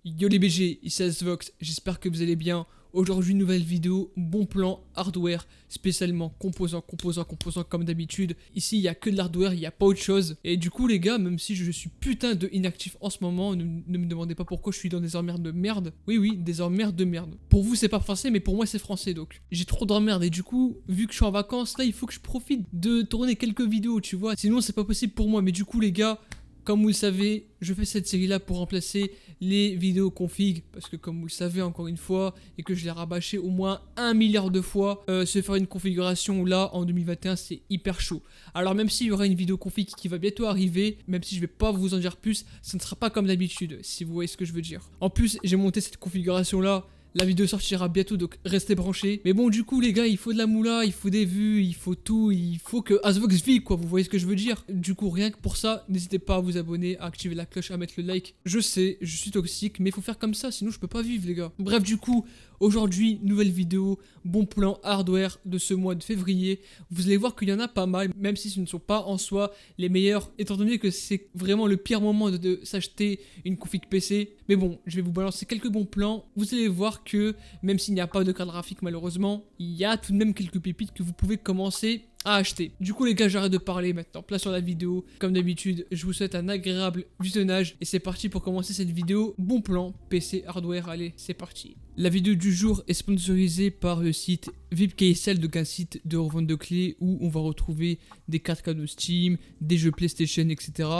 Yo les BG, ici Asvox, j'espère que vous allez bien. Aujourd'hui, nouvelle vidéo, bon plan hardware, spécialement composant comme d'habitude. Ici, il n'y a que de l'hardware, il n'y a pas autre chose. Et du coup, les gars, même si je suis putain de inactif en ce moment, ne me demandez pas pourquoi je suis dans des emmerdes de merde. Oui, des emmerdes de merde. Pour vous, c'est pas français, mais pour moi, c'est français, donc j'ai trop d'emmerdes. Et du coup, vu que je suis en vacances, là, il faut que je profite de tourner quelques vidéos, tu vois. Sinon, c'est pas possible pour moi. Mais du coup, les gars, comme vous le savez, je fais cette série-là pour remplacer les vidéos config, parce que comme vous le savez encore une fois, et que je l'ai rabâché au moins 1 milliard de fois, se faire une configuration là en 2021 c'est hyper chaud. Alors même s'il y aura une vidéo config qui va bientôt arriver, même si je vais pas vous en dire plus, ça ne sera pas comme d'habitude, si vous voyez ce que je veux dire. En plus, j'ai monté cette configuration là. La vidéo sortira bientôt, donc restez branchés. Mais bon, du coup, les gars, il faut de la moula, il faut des vues, il faut tout, il faut que Asvox vive, quoi. Vous voyez ce que je veux dire? Du coup, rien que pour ça, n'hésitez pas à vous abonner, à activer la cloche, à mettre le like. Je sais, je suis toxique, mais il faut faire comme ça, sinon je peux pas vivre, les gars. Bref, du coup, aujourd'hui, nouvelle vidéo, bon plan hardware de ce mois de février. Vous allez voir qu'il y en a pas mal, même si ce ne sont pas en soi les meilleurs, étant donné que c'est vraiment le pire moment de s'acheter une config PC. Mais bon, je vais vous balancer quelques bons plans. Vous allez voir que même s'il n'y a pas de carte graphique malheureusement, il y a tout de même quelques pépites que vous pouvez commencer à acheter. Du coup les gars, j'arrête de parler maintenant, place sur la vidéo. Comme d'habitude, je vous souhaite un agréable visionnage et c'est parti pour commencer cette vidéo. Bon plan PC hardware, allez, c'est parti. La vidéo du jour est sponsorisée par le site VIPKSL, donc un site de revente de clés où on va retrouver des cartes cadeaux Steam, des jeux PlayStation, etc.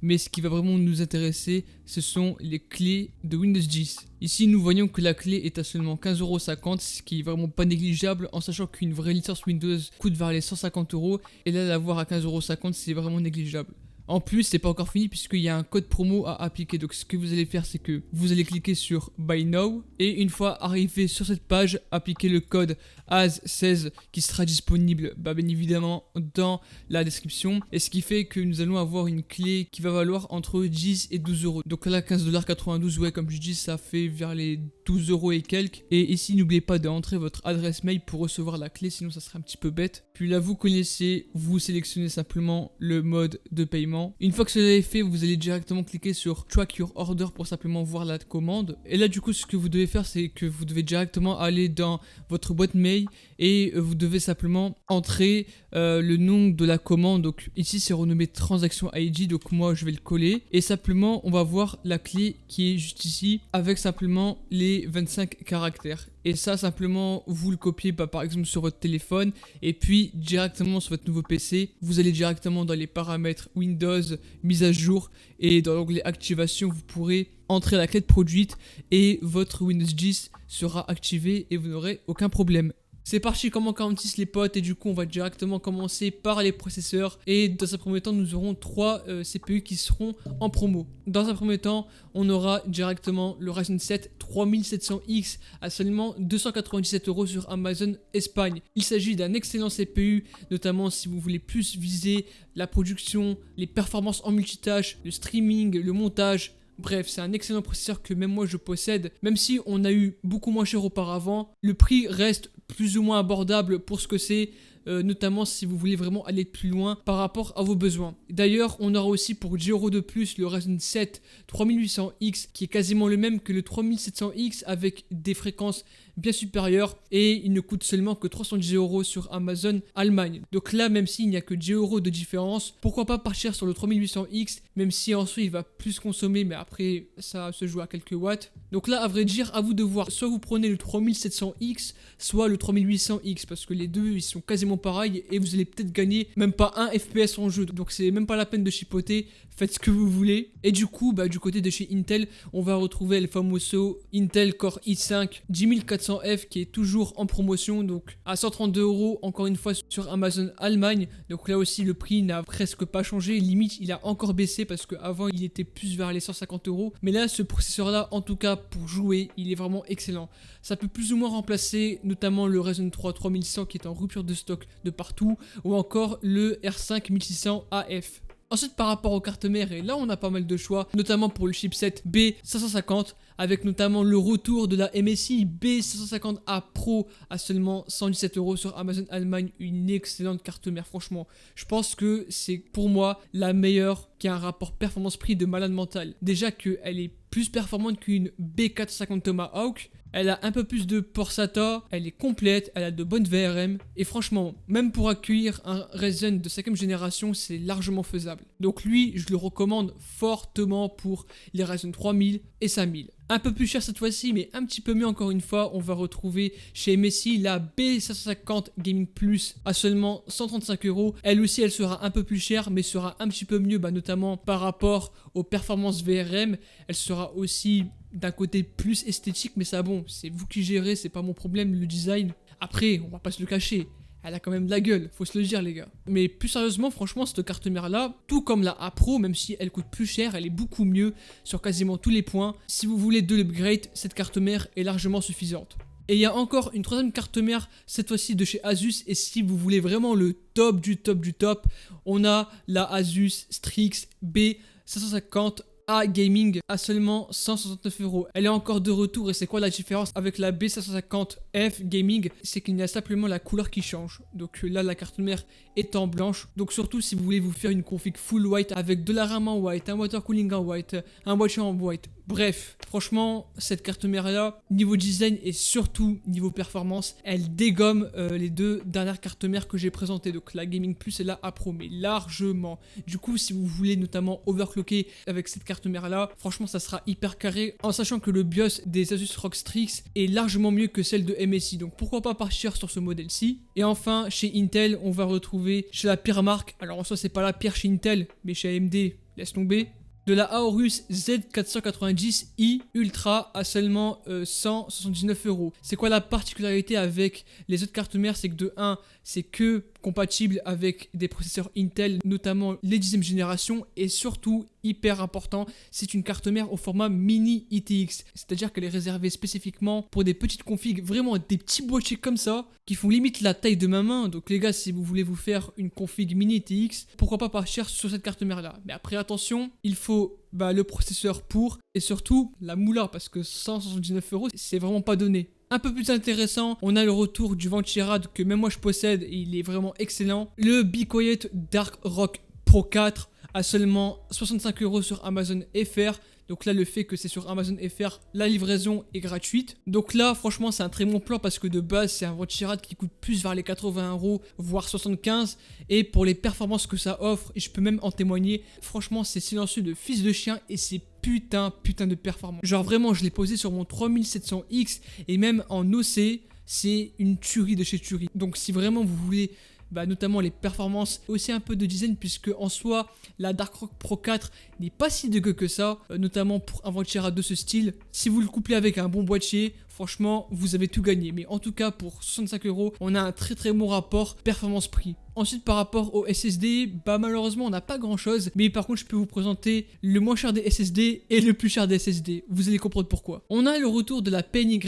Mais ce qui va vraiment nous intéresser, ce sont les clés de Windows 10. Ici, nous voyons que la clé est à seulement 15,50€, ce qui est vraiment pas négligeable, en sachant qu'une vraie licence Windows coûte vers les 150€, et là, l'avoir à 15,50€, c'est vraiment négligeable. En plus, c'est pas encore fini puisqu'il y a un code promo à appliquer. Donc ce que vous allez faire, c'est que vous allez cliquer sur Buy Now et une fois arrivé sur cette page, appliquer le code AS16 qui sera disponible bien évidemment dans la description. Et ce qui fait que nous allons avoir une clé qui va valoir entre 10 et 12€. Donc là, 15,92$, ouais, comme je dis, ça fait vers les 12€ et quelques. Et ici, n'oubliez pas d'entrer votre adresse mail pour recevoir la clé, sinon ça serait un petit peu bête. Puis là, vous connaissez, vous sélectionnez simplement le mode de paiement. Une fois que cela est fait, vous allez directement cliquer sur Track Your Order pour simplement voir la commande. Et là, du coup, ce que vous devez faire, c'est que vous devez directement aller dans votre boîte mail et vous devez simplement entrer le nom de la commande. Donc ici, c'est renommé Transaction ID. Donc moi, je vais le coller. Et simplement, on va voir la clé qui est juste ici avec simplement les 25 caractères. Et ça, simplement, vous le copiez par exemple sur votre téléphone. Et puis, directement sur votre nouveau PC, vous allez directement dans les paramètres Windows, mise à jour. Et dans l'onglet Activation, vous pourrez entrer la clé de produite. Et votre Windows 10 sera activé et vous n'aurez aucun problème. C'est parti comme en 46 les potes, et du coup on va directement commencer par les processeurs. Et dans un premier temps, nous aurons 3 CPU qui seront en promo. Dans un premier temps, on aura directement le Ryzen 7 3700X à seulement 297€ sur Amazon Espagne. Il s'agit d'un excellent CPU, notamment si vous voulez plus viser la production, les performances en multitâche, le streaming, le montage. Bref, c'est un excellent processeur que même moi je possède. Même si on a eu beaucoup moins cher auparavant, le prix reste plus ou moins abordable pour ce que c'est, notamment si vous voulez vraiment aller plus loin par rapport à vos besoins. D'ailleurs, on aura aussi pour 10€ de plus le Ryzen 7 3800X qui est quasiment le même que le 3700X avec des fréquences bien supérieures, et il ne coûte seulement que 310€ sur Amazon Allemagne. Donc là, même s'il n'y a que 10€ de différence, pourquoi pas partir sur le 3800X, même si ensuite il va plus consommer, mais après ça se joue à quelques watts. Donc là, à vrai dire, à vous de voir, soit vous prenez le 3700X, soit le 3800X, parce que les deux ils sont quasiment pareils et vous allez peut-être gagner même pas un FPS en jeu. Donc c'est même pas la peine de chipoter, faites ce que vous voulez. Et du coup, du côté de chez Intel, on va retrouver le famoso Intel Core i5 10400F qui est toujours en promotion, donc à 132€, encore une fois sur Amazon Allemagne. Donc là aussi, le prix n'a presque pas changé, limite il a encore baissé parce qu'avant il était plus vers les 150€. Mais là, ce processeur là, en tout cas pour jouer, il est vraiment excellent. Ça peut plus ou moins remplacer notamment le Ryzen 3 3100 qui est en rupture de stock de partout, ou encore le R5 1600 AF. Ensuite, par rapport aux cartes mères, et là on a pas mal de choix, notamment pour le chipset B550, avec notamment le retour de la MSI B550A Pro à seulement 117€ sur Amazon Allemagne, une excellente carte mère. Franchement, je pense que c'est pour moi la meilleure qui a un rapport performance-prix de malade mental. Déjà qu'elle est plus performante qu'une B450 Tomahawk. Elle a un peu plus de port SATA, elle est complète, elle a de bonnes VRM. Et franchement, même pour accueillir un Ryzen de 5ème génération, c'est largement faisable. Donc lui, je le recommande fortement pour les Ryzen 3000 et 5000. Un peu plus cher cette fois-ci, mais un petit peu mieux encore une fois, on va retrouver chez MSI la B550 Gaming Plus à seulement 135 €. Elle aussi, elle sera un peu plus chère, mais sera un petit peu mieux, notamment par rapport aux performances VRM. Elle sera aussi d'un côté plus esthétique, mais ça bon, c'est vous qui gérez, c'est pas mon problème, le design. Après, on va pas se le cacher. Elle a quand même de la gueule, faut se le dire les gars. Mais plus sérieusement, franchement, cette carte mère là, tout comme la A Pro, même si elle coûte plus cher, elle est beaucoup mieux sur quasiment tous les points. Si vous voulez de l'upgrade, cette carte mère est largement suffisante. Et il y a encore une troisième carte mère, cette fois-ci de chez Asus, et si vous voulez vraiment le top du top du top, on a la Asus Strix B550 A Gaming à seulement 169 €. Elle est encore de retour et c'est quoi la différence avec la B550F Gaming? C'est qu'il y a simplement la couleur qui change. Donc là la carte mère est en blanche. Donc surtout si vous voulez vous faire une config full white avec de la RAM en white, un water cooling en white, un watcher en white. Bref, franchement, cette carte mère là, niveau design et surtout niveau performance, elle dégomme les deux dernières cartes mères que j'ai présentées. Donc la Gaming Plus et la A Pro, mais largement. Du coup, si vous voulez notamment overclocker avec cette carte mère là, franchement, ça sera hyper carré. En sachant que le BIOS des Asus ROG Strix est largement mieux que celle de MSI. Donc pourquoi pas partir sur ce modèle-ci. Et enfin, chez Intel, on va retrouver chez la pire marque. Alors en soi, c'est pas la pire chez Intel, mais chez AMD, laisse tomber. De la Aorus Z490i Ultra à seulement 179 €. C'est quoi la particularité avec les autres cartes mères? C'est que de 1, c'est que compatible avec des processeurs Intel, notamment les 10e génération, et surtout, hyper important, c'est une carte mère au format mini ITX. C'est-à-dire qu'elle est réservée spécifiquement pour des petites configs, vraiment des petits boîtiers comme ça, qui font limite la taille de ma main. Donc les gars, si vous voulez vous faire une config mini ITX, pourquoi pas partir sur cette carte mère là. Mais après attention, il faut le processeur pour, et surtout la moula, parce que 179 €, c'est vraiment pas donné. Un peu plus intéressant, on a le retour du Ventirad que même moi je possède et il est vraiment excellent. Le Be Quiet Dark Rock Pro 4 à seulement 65 € sur Amazon FR. Donc là, le fait que c'est sur Amazon FR, la livraison est gratuite. Donc là, franchement, c'est un très bon plan parce que de base, c'est un Ventirad qui coûte plus vers les 80 €, voire 75. Et pour les performances que ça offre, et je peux même en témoigner, franchement, c'est silencieux de fils de chien et c'est putain de performance. Genre vraiment, je l'ai posé sur mon 3700X et même en OC, c'est une tuerie de chez tuerie. Donc si vraiment vous voulez notamment les performances, aussi un peu de design, puisque en soi la Dark Rock Pro 4 n'est pas si dégueu que ça, notamment pour un Ventirad de ce style. Si vous le couplez avec un bon boîtier, franchement vous avez tout gagné. Mais en tout cas pour 65 €, on a un très bon rapport performance-prix. Ensuite par rapport au SSD, malheureusement on n'a pas grand chose, mais par contre je peux vous présenter le moins cher des SSD et le plus cher des SSD, vous allez comprendre pourquoi. On a le retour de la PNY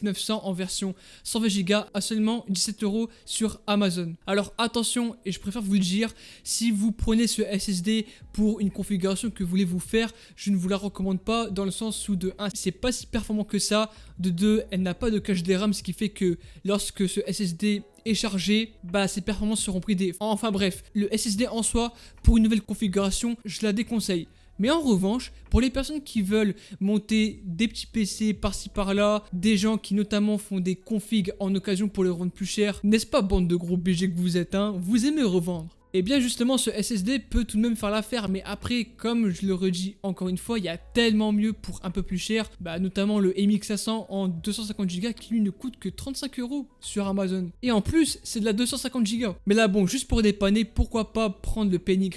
900 en version 120 Go à seulement 17 € sur Amazon. Alors attention, et je préfère vous le dire, si vous prenez ce SSD pour une configuration que vous voulez vous faire, je ne vous la recommande pas, dans le sens où de 1, c'est pas si performant que ça, de 2, elle n'a pas de cache DRAM, ce qui fait que lorsque ce SSD est chargé, ses performances seront bridées. Enfin bref, le SSD en soi, pour une nouvelle configuration, je la déconseille. Mais en revanche, pour les personnes qui veulent monter des petits PC par-ci par-là, des gens qui notamment font des configs en occasion pour les revendre plus cher, n'est-ce pas bande de gros BG que vous êtes, hein? Vous aimez revendre. Et bien justement, ce SSD peut tout de même faire l'affaire, mais après, comme je le redis encore une fois, il y a tellement mieux pour un peu plus cher, notamment le MX500 en 250 Go qui lui ne coûte que 35 € sur Amazon. Et en plus, c'est de la 250 Go. Mais là bon, juste pour dépanner, pourquoi pas prendre le PNY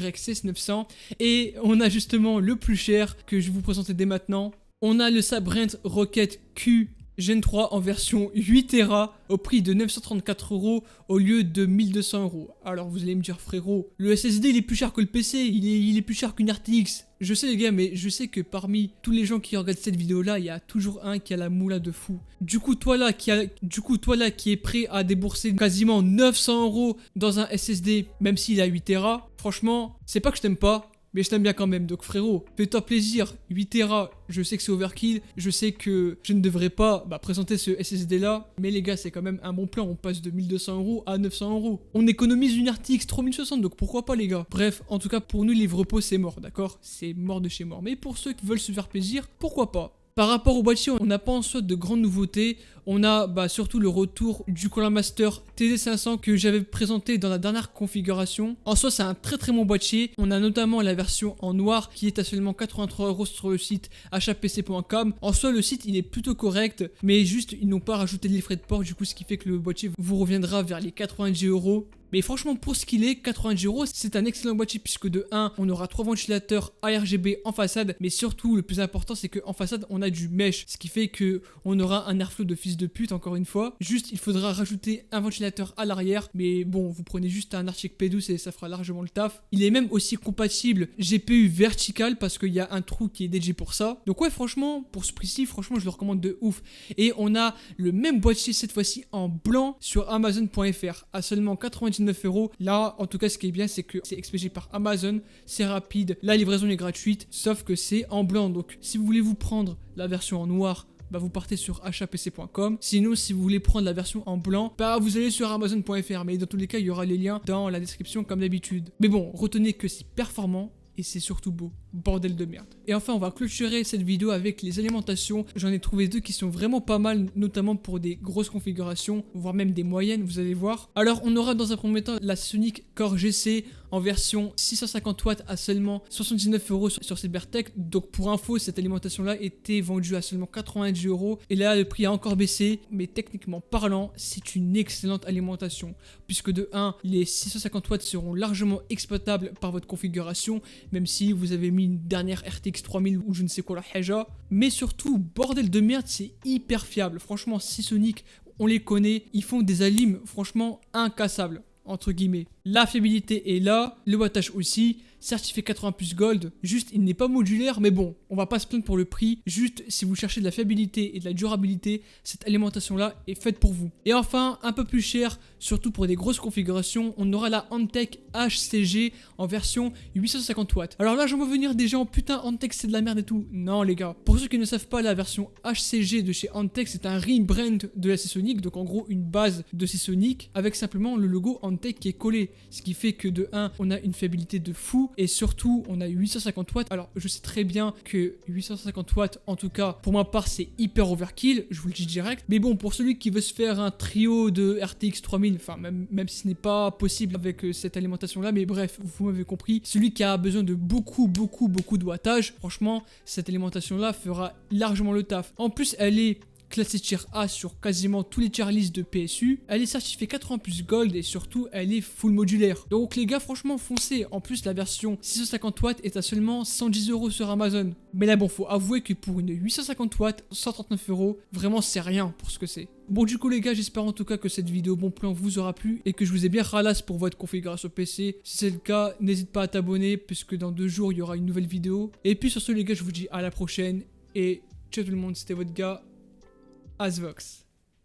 900. Et on a justement le plus cher que je vais vous présenter dès maintenant. On a le Sabrent Rocket Q Gen 3 en version 8 Tera au prix de 934 € au lieu de 1200 €. Alors vous allez me dire frérot, le SSD il est plus cher que le PC, il est plus cher qu'une RTX. Je sais les gars, mais je sais que parmi tous les gens qui regardent cette vidéo là, il y a toujours un qui a la moula de fou. Du coup toi là qui est prêt à débourser quasiment 900 € dans un SSD, même s'il a 8 Tera, franchement, c'est pas que je t'aime pas, mais je t'aime bien quand même, donc frérot, fais-toi plaisir, 8 Tera, je sais que c'est overkill, je sais que je ne devrais pas présenter ce SSD là, mais les gars, c'est quand même un bon plan, on passe de 1200 € à 900 €. On économise une RTX 3060, donc pourquoi pas les gars. Bref, en tout cas pour nous, livre repos c'est mort, d'accord? C'est mort de chez mort, mais pour ceux qui veulent se faire plaisir, pourquoi pas? Par rapport au boîtier, on n'a pas en soi de grandes nouveautés. On a surtout le retour du Cooler Master TD500 que j'avais présenté dans la dernière configuration. En soi, c'est un très très bon boîtier. On a notamment la version en noir qui est à seulement 83 € sur le site achapc.com. En soi, le site il est plutôt correct, mais juste ils n'ont pas rajouté les frais de port, du coup, ce qui fait que le boîtier vous reviendra vers les 90 €. Mais franchement, pour ce qu'il est, 90 €, c'est un excellent boîtier puisque de 1, on aura 3 ventilateurs ARGB en façade, mais surtout, le plus important, c'est qu'en façade, on a du mesh, ce qui fait que on aura un airflow de fils de pute, encore une fois. Juste, il faudra rajouter un ventilateur à l'arrière, mais bon, vous prenez juste un Arctic P12 et ça fera largement le taf. Il est même aussi compatible GPU vertical parce qu'il y a un trou qui est dédié pour ça. Donc ouais, franchement, pour ce prix-ci, franchement, je le recommande de ouf. Et on a le même boîtier cette fois-ci en blanc sur Amazon.fr à seulement 99 €. Là, en tout cas, ce qui est bien, c'est que c'est expédié par Amazon, c'est rapide, la livraison est gratuite, sauf que c'est en blanc. Donc, si vous voulez vous prendre la version en noir, vous partez sur achapc.com. Sinon, si vous voulez prendre la version en blanc, vous allez sur amazon.fr. Mais dans tous les cas, il y aura les liens dans la description comme d'habitude. Mais bon, retenez que c'est performant et c'est surtout beau. Bordel de merde. Et enfin, on va clôturer cette vidéo avec les alimentations. J'en ai trouvé deux qui sont vraiment pas mal, notamment pour des grosses configurations, voire même des moyennes, vous allez voir. Alors, on aura dans un premier temps la Sonic Core GC en version 650 watts à seulement 79 € sur Cybertech. Donc, pour info, cette alimentation-là était vendue à seulement 90 €. Et là, le prix a encore baissé. Mais techniquement parlant, c'est une excellente alimentation. Puisque de 1, les 650 watts seront largement exploitables par votre configuration, même si vous avez mis une dernière RTX 3000 ou je ne sais quoi la haja. Mais surtout, bordel de merde, c'est hyper fiable. Franchement, Seasonic, on les connaît, ils font des alims franchement incassables, entre guillemets. La fiabilité est là, le wattage aussi, certifié 80+ Gold. Juste, il n'est pas modulaire, mais bon, on va pas se plaindre pour le prix. Juste, si vous cherchez de la fiabilité et de la durabilité, cette alimentation-là est faite pour vous. Et enfin, un peu plus cher, surtout pour des grosses configurations, on aura la Antec HCG en version 850 watts. Alors là, j'en vois venir des gens, putain, Antec c'est de la merde et tout. Non, les gars. Pour ceux qui ne savent pas, la version HCG de chez Antec, c'est un rebrand de la Seasonic, donc en gros, une base de Seasonic avec simplement le logo Antec qui est collé. Ce qui fait que de 1, on a une fiabilité de fou et surtout, on a 850 watts. Alors, je sais très bien que 850 watts, en tout cas, pour ma part, c'est hyper overkill, je vous le dis direct. Mais bon, pour celui qui veut se faire un trio de RTX 3000, enfin, même si ce n'est pas possible avec cette alimentation-là, mais bref, vous m'avez compris. Celui qui a besoin de beaucoup de wattage, franchement, cette alimentation-là fera largement le taf. En plus, elle est classée tier A sur quasiment tous les tier lists de PSU. Elle est certifiée 80+ Gold et surtout elle est full modulaire. Donc les gars, franchement foncez. En plus la version 650 watts est à seulement 110 € sur Amazon. Mais là bon, faut avouer que pour une 850 watts, 139 €, vraiment c'est rien pour ce que c'est. Bon du coup les gars, j'espère en tout cas que cette vidéo bon plan vous aura plu et que je vous ai bien ralasse pour votre configuration PC. Si c'est le cas, n'hésite pas à t'abonner puisque dans 2 jours il y aura une nouvelle vidéo. Et puis sur ce les gars, je vous dis à la prochaine et ciao tout le monde, c'était votre gars Asvox.